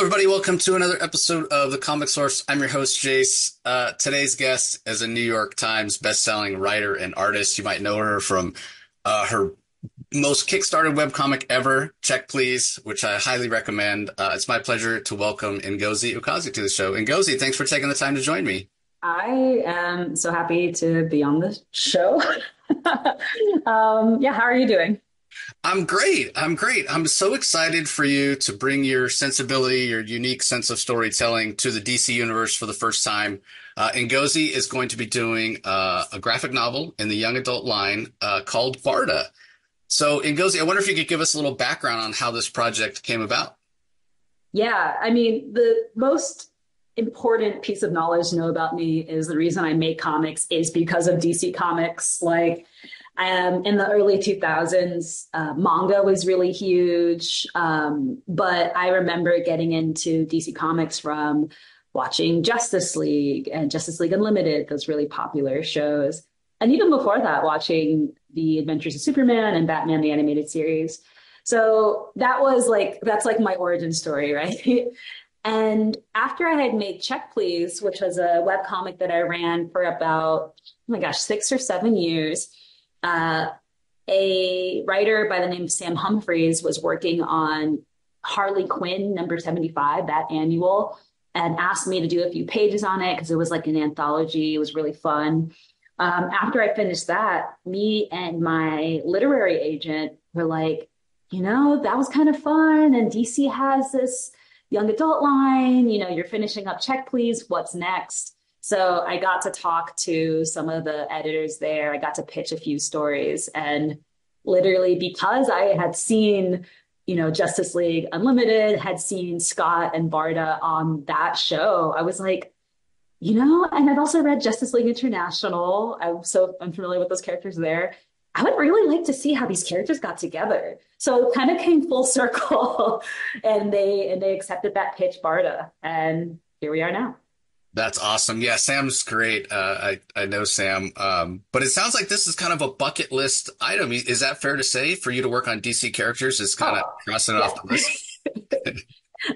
everybody. Welcome to another episode of The Comic Source. I'm your host, Jace. Today's guest is a New York Times bestselling writer and artist. You might know her from her most kickstarted webcomic ever, Check Please, which I highly recommend. It's my pleasure to welcome Ngozi Ukazu to the show. Ngozi, thanks for taking the time to join me. I am so happy to be on the show. Yeah, how are you doing? I'm great. I'm great. I'm so excited for you to bring your sensibility, your unique sense of storytelling to the DC universe for the first time. Ngozi is going to be doing a graphic novel in the young adult line called BARDA. So, Ngozi, I wonder if you could give us a little background on how this project came about. Yeah, I mean, the most important piece of knowledge to know about me is the reason I make comics is because of DC Comics. In the early 2000s, manga was really huge. But I remember getting into DC Comics from watching Justice League and Justice League Unlimited, those really popular shows. And even before that, watching The Adventures of Superman and Batman, the animated series. So that's like my origin story, right? And after I had made Check Please, which was a webcomic that I ran for about, oh my gosh, 6 or 7 years, a writer by the name of Sam Humphries was working on Harley Quinn number 75, that annual, and asked me to do a few pages on it because it was like an anthology. It was really fun. After I finished that, me and my literary agent were like, that was kind of fun. And DC has this young adult line, you're finishing up Check Please, what's next? So I got to talk to some of the editors there. I got to pitch a few stories. And literally because I had seen, Justice League Unlimited, had seen Scott and Barda on that show, I was like, and I've also read Justice League International. I'm familiar with those characters there. I would really like to see how these characters got together. So it kind of came full circle and they accepted that pitch, Barda. And here we are now. That's awesome. Yeah, Sam's great. I know Sam. But it sounds like this is kind of a bucket list item. Is that fair to say for you to work on DC characters? Is kind of crossing it off the list?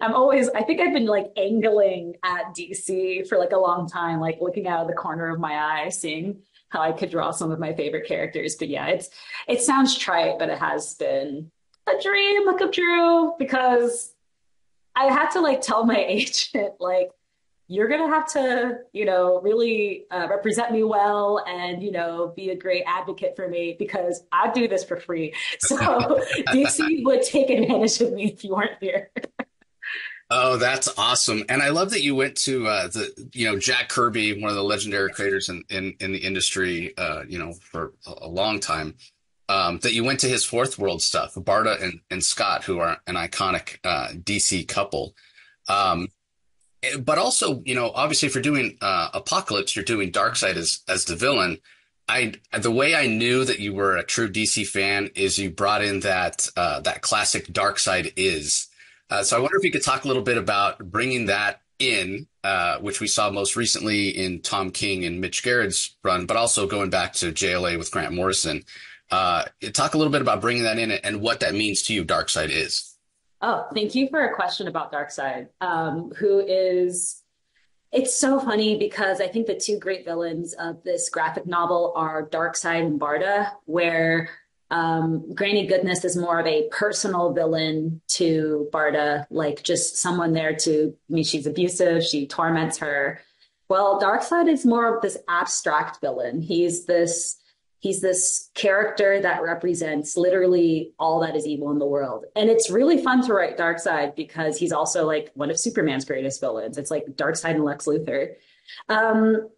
I think I've been like angling at DC for like a long time, like looking out of the corner of my eye, seeing how I could draw some of my favorite characters. But yeah, it sounds trite, but it has been a dream come true because I had to like tell my agent, like, you're going to have to, really represent me well and, be a great advocate for me because I do this for free. So DC would take advantage of me if you weren't here. Oh, that's awesome. And I love that you went to Jack Kirby, one of the legendary creators in the industry, for a long time, that you went to his Fourth World stuff, Barda and Scott, who are an iconic DC couple. But also, obviously, if you're doing Apocalypse, you're doing Darkseid as the villain. The way I knew that you were a true DC fan is you brought in that classic Darkseid is. So I wonder if you could talk a little bit about bringing that in, which we saw most recently in Tom King and Mitch Garrett's run, but also going back to JLA with Grant Morrison. Talk a little bit about bringing that in and what that means to you, Darkseid is. Oh, thank you for a question about Darkseid, it's so funny because I think the two great villains of this graphic novel are Darkseid and Barda, where Granny Goodness is more of a personal villain to Barda, like just someone there she's abusive, she torments her. Well, Darkseid is more of this abstract villain. He's this character that represents literally all that is evil in the world. And it's really fun to write Darkseid because he's also like one of Superman's greatest villains. It's like Darkseid and Lex Luthor. In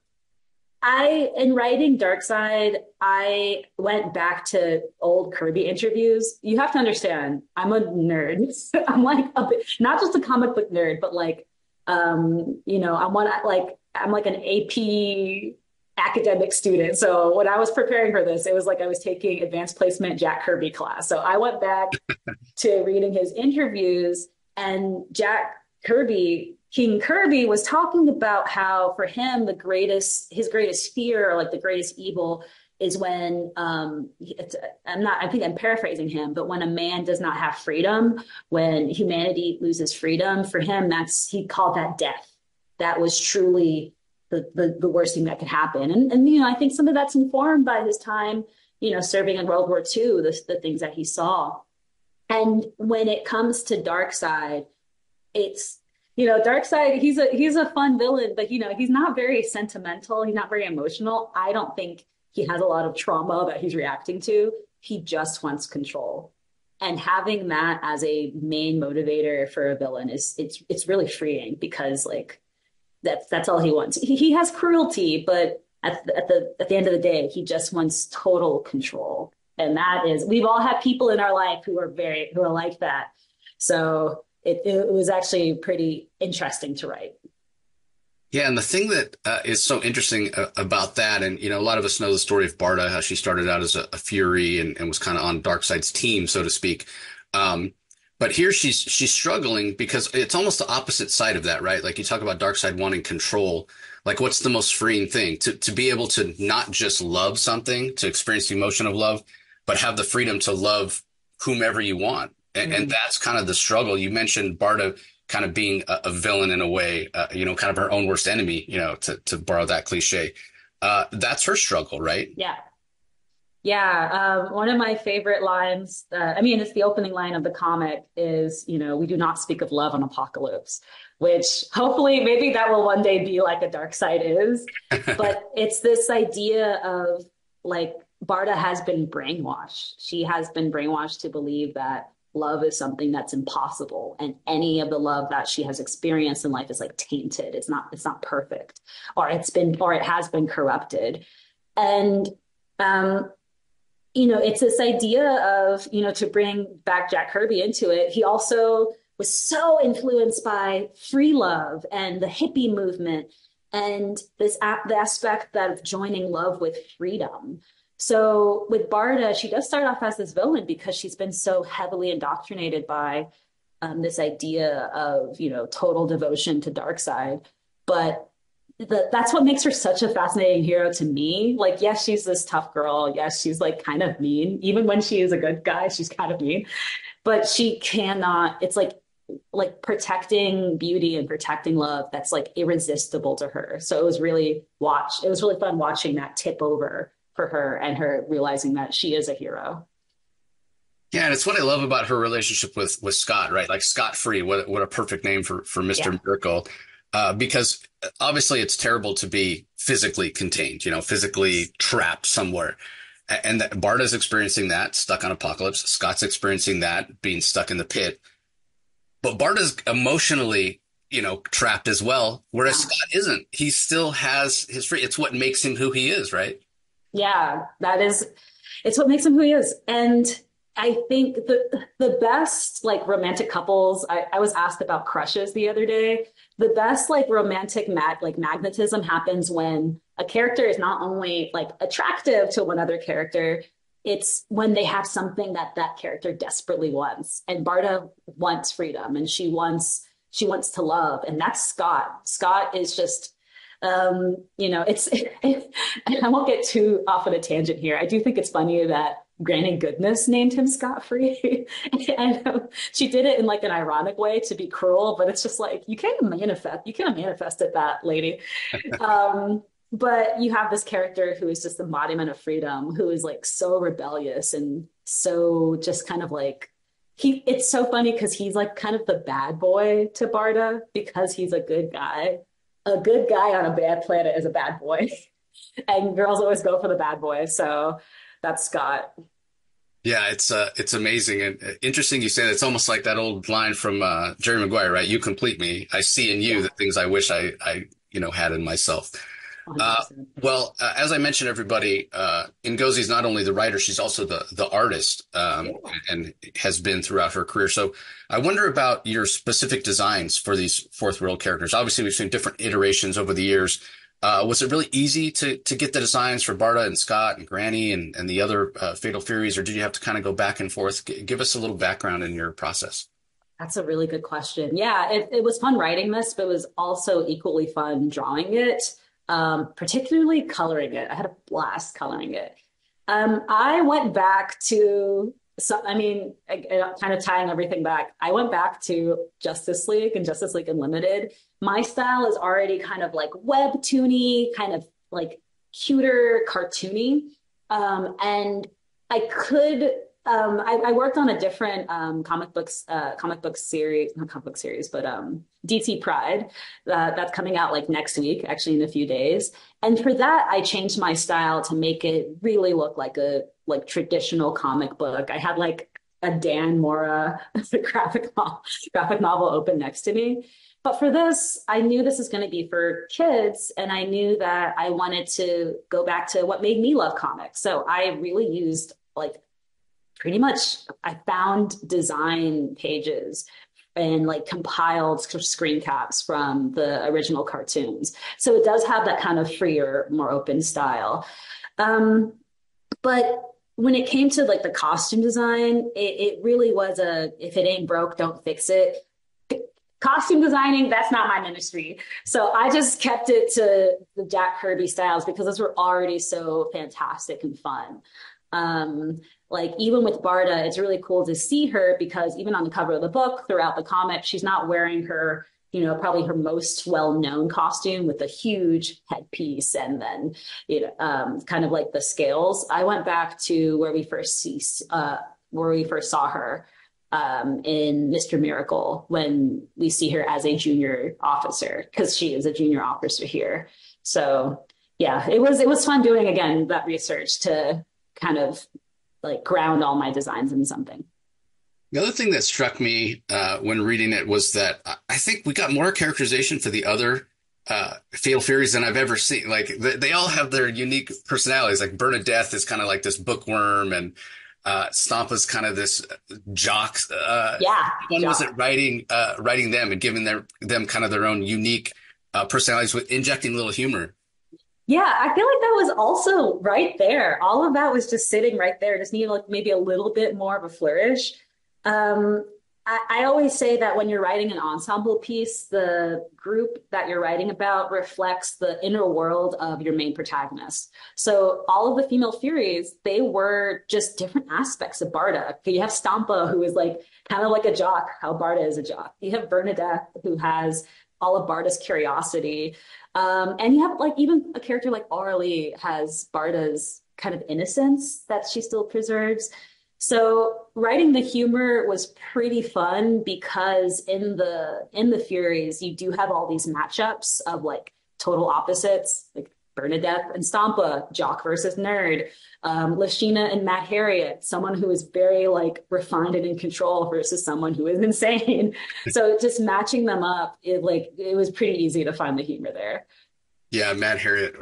writing Darkseid, I went back to old Kirby interviews. You have to understand, I'm a nerd. I'm like not just a comic book nerd, but like, I'm like an AP academic student. So when I was preparing for this, it was like I was taking advanced placement Jack Kirby class. So I went back to reading his interviews, and King Kirby was talking about how for him his greatest fear, or like the greatest evil, is when I think I'm paraphrasing him, but when a man does not have freedom, when humanity loses freedom, for him, he called that death. That was truly the worst thing that could happen. And I think some of that's informed by his time, serving in World War II, the things that he saw. And when it comes to Darkseid, it's Darkseid, he's a fun villain, but he's not very sentimental, he's not very emotional. I don't think he has a lot of trauma that he's reacting to. He just wants control. And having that as a main motivator for a villain it's really freeing, because like that's all he wants. He has cruelty, but at the end of the day, he just wants total control. And we've all had people in our life who are like that. So it was actually pretty interesting to write. Yeah, and the thing that is so interesting about that, and a lot of us know the story of Barda, how she started out as a Fury and was kind of on Darkseid's team, so to speak. But here she's struggling because it's almost the opposite side of that, right? Like you talk about Darkseid wanting control. Like what's the most freeing thing? To be able to not just love something, to experience the emotion of love, but have the freedom to love whomever you want. And that's kind of the struggle. You mentioned Barda kind of being a villain in a way, kind of her own worst enemy, to borrow that cliche. That's her struggle, right? Yeah. Yeah. One of my favorite lines, it's the opening line of the comic is, we do not speak of love on Apocalypse, which hopefully maybe that will one day be like a Darkseid is. But it's this idea of like Barda has been brainwashed. She has been brainwashed to believe that love is something that's impossible, and any of the love that she has experienced in life is like tainted. It's not perfect, or it has been corrupted. And it's this idea of, to bring back Jack Kirby into it. He also was so influenced by free love and the hippie movement, and the aspect of joining love with freedom. So with Barda, she does start off as this villain because she's been so heavily indoctrinated by this idea of, total devotion to Darkseid. But that's what makes her such a fascinating hero to me. Like, yes, she's this tough girl. Yes, she's like kind of mean. Even when she is a good guy, she's kind of mean. But she cannot, it's like protecting beauty and protecting love that's like irresistible to her. So it was really fun watching that tip over for her and her realizing that she is a hero. Yeah, and it's what I love about her relationship with Scott, right? Like Scott Free, what a perfect name for Mr. Yeah. Miracle. Because obviously it's terrible to be physically contained, physically trapped somewhere. And that Barda's experiencing that, stuck on Apocalypse. Scott's experiencing that, being stuck in the pit. But Barda's emotionally, trapped as well, whereas Scott isn't. He still has his free. It's what makes him who he is, right? Yeah, it's what makes him who he is. And I think the best like romantic couples, I was asked about crushes the other day. The best like romantic magnetism happens when a character is not only like attractive to one other character, it's when they have something that character desperately wants. And Barda wants freedom, and she wants to love, and that's Scott. Scott is just it's I won't get too off on a tangent here. I do think it's funny that Granny Goodness named him Scott Free. And she did it in like an ironic way to be cruel, but it's just like you can't manifest it, that lady. But you have this character who is just the embodiment of freedom, who is like so rebellious and so just kind of like it's so funny because he's like kind of the bad boy to Barda because he's a good guy. A good guy on a bad planet is a bad boy. And girls always go for the bad boy. So that's Scott. Yeah, it's amazing and interesting you say that. It's almost like that old line from Jerry Maguire, right? You complete me. I see in you the things I wish I had in myself. As I mentioned, everybody, Ngozi's not only the writer, she's also the artist, and has been throughout her career. So I wonder about your specific designs for these fourth world characters. Obviously, we've seen different iterations over the years. Was it really easy to get the designs for Barda and Scott and Granny and the other Fatal Furies, or did you have to kind of go back and forth? Give us a little background in your process. That's a really good question. Yeah, it was fun writing this, but it was also equally fun drawing it. Particularly coloring it. I had a blast coloring it. I went back to, so I mean, kind of tying everything back. I went back to Justice League and Justice League Unlimited. My style is already kind of like webtoony, kind of like cuter, cartoony. And I could, I worked on a different comic book series, not comic book series, but DC Pride that's coming out like next week, actually in a few days. And for that, I changed my style to make it really look like a like traditional comic book. I had like a Dan Mora graphic novel open next to me. But for this, I knew this is going to be for kids, and I knew that I wanted to go back to what made me love comics. So I really used like pretty much I found design pages and like compiled screen caps from the original cartoons. So it does have that kind of freer, more open style. Um, but when it came to like the costume design, it really was a if it ain't broke, don't fix it. Costume designing, that's not my ministry. So I just kept it to the Jack Kirby styles because those were already so fantastic and fun. Um, like even with Barda, it's really cool to see her because even on the cover of the book, throughout the comic, she's not wearing her, probably her most well-known costume with a huge headpiece and then, kind of like the scales. I went back to where we first saw her in Mr. Miracle when we see her as a junior officer because she is a junior officer here. So yeah, it was fun doing again that research to kind of like ground all my designs in something. The other thing that struck me when reading it was that I think we got more characterization for the other Female Furies than I've ever seen. Like they all have their unique personalities. Like Bernadette is kind of like this bookworm, and Stampa's kind of this jock. Yeah, One was it jock. writing them and giving them kind of their own unique personalities with injecting a little humor. Yeah, I feel like that was also right there. All of that was just sitting right there. Just needed like maybe a little bit more of a flourish. Um, I always say that when you're writing an ensemble piece, the group that you're writing about reflects the inner world of your main protagonist. So all of the Female Furies, they were just different aspects of Barda. You have Stampa, who is like kind of like a jock, how Barda is a jock. You have Bernadette, who has all of Barda's curiosity. And you have like even a character like Orly has Barda's kind of innocence that she still preserves. So writing the humor was pretty fun because in the Furies you do have all these matchups of like total opposites, like Bernadette and Stampa, jock versus nerd, Lashina and Matt Harriet, someone who is very like refined and in control versus someone who is insane. So just matching them up, it was pretty easy to find the humor there. Yeah, Matt Harriet,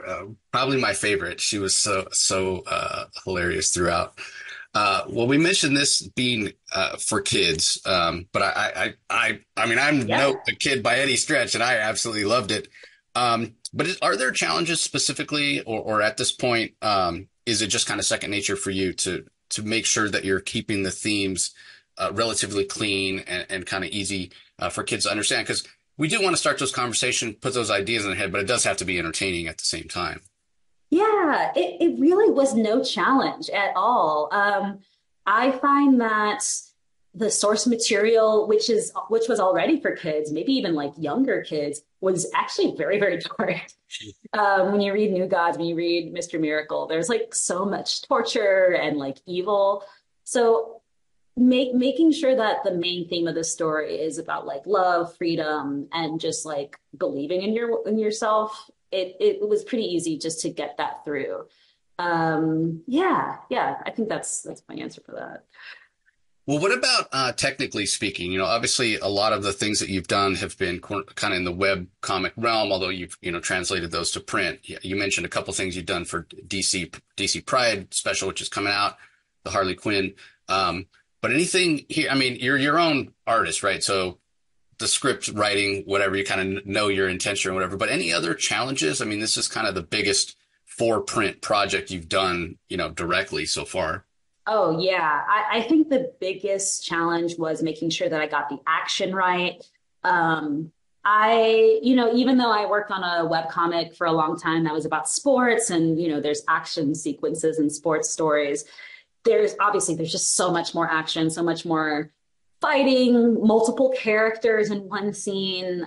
probably my favorite. She was so hilarious throughout. Well, we mentioned this being for kids, but I mean, I'm Yeah. no a kid by any stretch, and I absolutely loved it. But are there challenges specifically, or at this point, is it just kind of second nature for you to make sure that you're keeping the themes relatively clean and kind of easy for kids to understand? Because we do want to start those conversations, put those ideas in the head, but it does have to be entertaining at the same time. Yeah, it really was no challenge at all. I find that the source material, which was already for kids, maybe even like younger kids, was actually very, very dark. When you read New Gods, when you read Mr. Miracle, there's like so much torture and like evil. So making sure that the main theme of the story is about like love, freedom, and just like believing in yourself. It was pretty easy just to get that through. Yeah, yeah, I think that's my answer for that. Well, what about technically speaking? Obviously, a lot of the things that you've done have been kind of in the web comic realm, although you've translated those to print. You mentioned a couple things you've done for DC Pride special, which is coming out, the Harley Quinn. But anything here? I mean, you're your own artist, right? So the script writing, whatever, you kind of know your intention or whatever. But any other challenges? I mean, this is kind of the biggest for print project you've done, directly so far. Oh yeah, I think the biggest challenge was making sure that I got the action right. Um, even though I worked on a web comic for a long time that was about sports and, there's action sequences and sports stories, there's just so much more action, so much more fighting, multiple characters in one scene.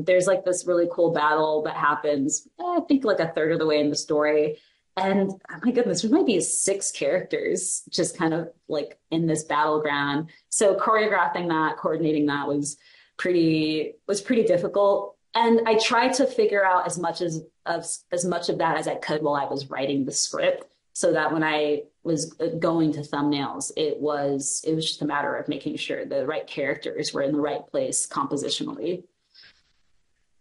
There's like this really cool battle that happens, I think like a third of the way in the story. And oh my goodness, there might be 6 characters just kind of like in this battleground. So choreographing that, coordinating that was pretty difficult. And I tried to figure out as much of that as I could while I was writing the script, so that when I was going to thumbnails, it was just a matter of making sure the right characters were in the right place compositionally.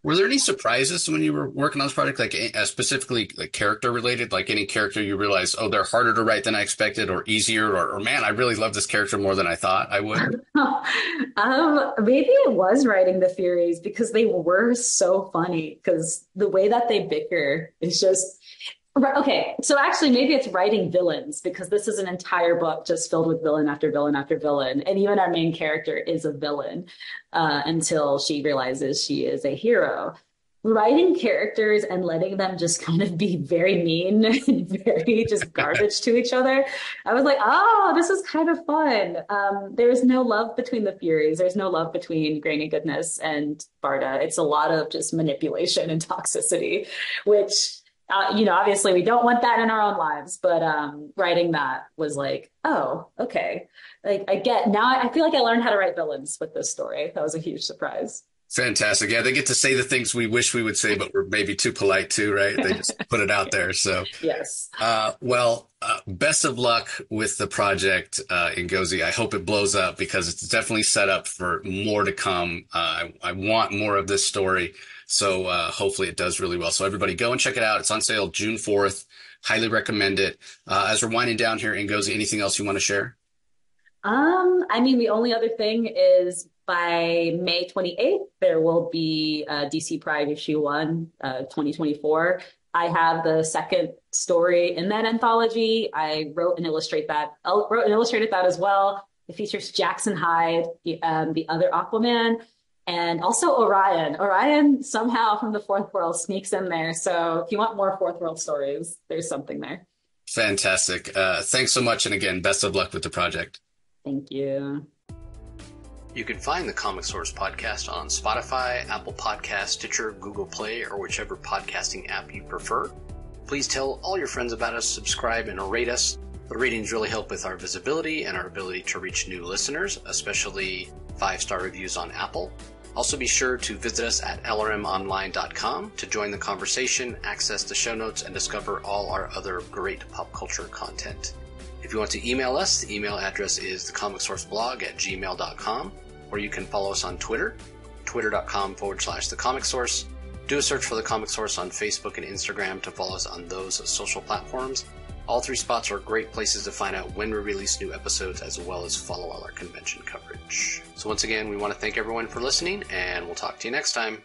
Were there any surprises when you were working on this project, like specifically like character related, like any character you realize, oh, they're harder to write than I expected, or easier, or man, I really love this character more than I thought I would? Maybe it was writing the Furies because they were so funny. Because the way that they bicker is just right. Okay, so actually, maybe it's writing villains because this is an entire book just filled with villain after villain after villain, and even our main character is a villain until she realizes she is a hero. Writing characters and letting them just kind of be very mean and very just garbage to each other. I was like, oh, this is kind of fun. There's no love between the Furies. There's no love between Granny Goodness and Barda. It's a lot of just manipulation and toxicity, which obviously we don't want that in our own lives, but writing that was like, oh, okay. Like I get now, I feel like I learned how to write villains with this story. That was a huge surprise. Fantastic. Yeah, they get to say the things we wish we would say, but we're maybe too polite too, right? They just put it out there. So, Yes. best of luck with the project, Ngozi. I hope it blows up because it's definitely set up for more to come. I want more of this story. So, hopefully it does really well. So everybody go and check it out. It's on sale June 4th. Highly recommend it. As we're winding down here, Ngozi, anything else you want to share? The only other thing is by May 28th, there will be DC Pride issue 1, 2024. I have the second story in that anthology. I illustrated that as well. It features Jackson Hyde, the other Aquaman, and also Orion. Orion somehow from the Fourth World sneaks in there. So if you want more Fourth World stories, there's something there. Fantastic. Thanks so much. And again, best of luck with the project. Thank you. You can find the Comic Source podcast on Spotify, Apple Podcasts, Stitcher, Google Play, or whichever podcasting app you prefer. Please tell all your friends about us, subscribe, and rate us. The ratings really help with our visibility and our ability to reach new listeners, especially 5-star reviews on Apple. Also be sure to visit us at lrmonline.com to join the conversation, access the show notes, and discover all our other great pop culture content. If you want to email us, the email address is thecomicsourceblog@gmail.com, or you can follow us on Twitter, twitter.com/thecomicsource. Do a search for The Comic Source on Facebook and Instagram to follow us on those social platforms. All 3 spots are great places to find out when we release new episodes, as well as follow all our convention coverage. So once again, we want to thank everyone for listening, and we'll talk to you next time.